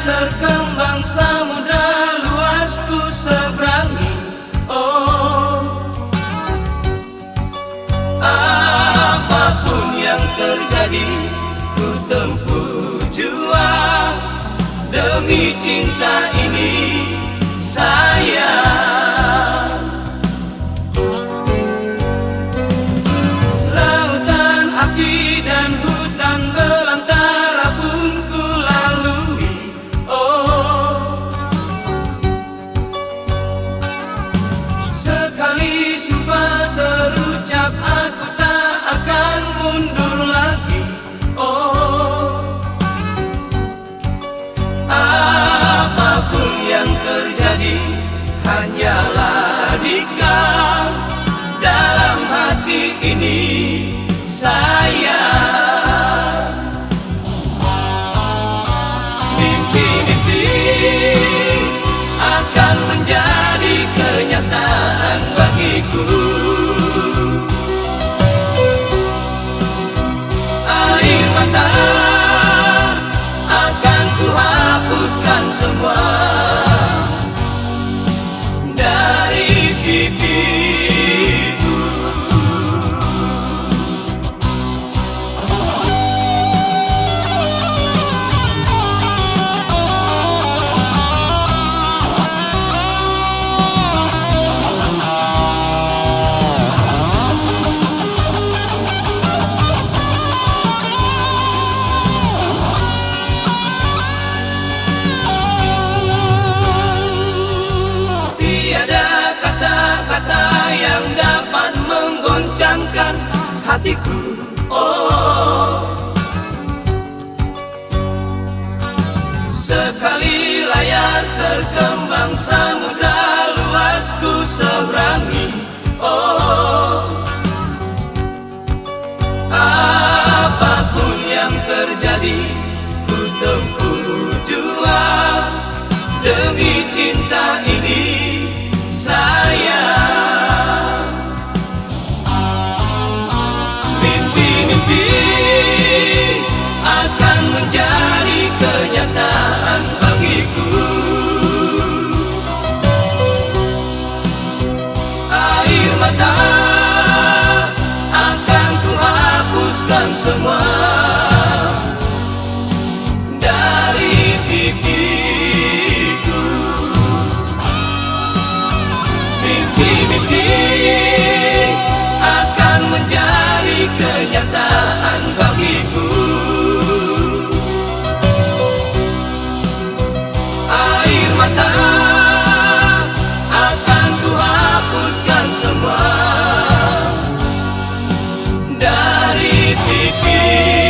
terkembang samudra luas ku seberangi. Oh, apapun yang terjadi ku tempuh juang demi cinta ini sayang. Lautan api dan hutan belantara pun ku lalui. Oh, sekali sumpah terucap aku tak akan mundur lagi. Oh, apapun yang terjadi hanyalah dikau dalam hati ini sayang. Mimpi-mimpi akan menjadi kenyataan bagiku. Air mata akan ku hapuskan semua dari pipiku. Tiada kata-kata yang dapat menggoncangkan hatiku. Oh, sekali layar terkembang samudra luas ku seberangi. Oh, apapun yang terjadi ku tempuh juang demi cinta ini sayang. Mimpi-mimpi akan menjadi kenyataan bagiku. Air mata akan ku hapuskan semua dari pipiku. Mimpi-mimpi akan menjadi kenyataan bagiku. Air mata akan ku hapuskan semua dari pipi.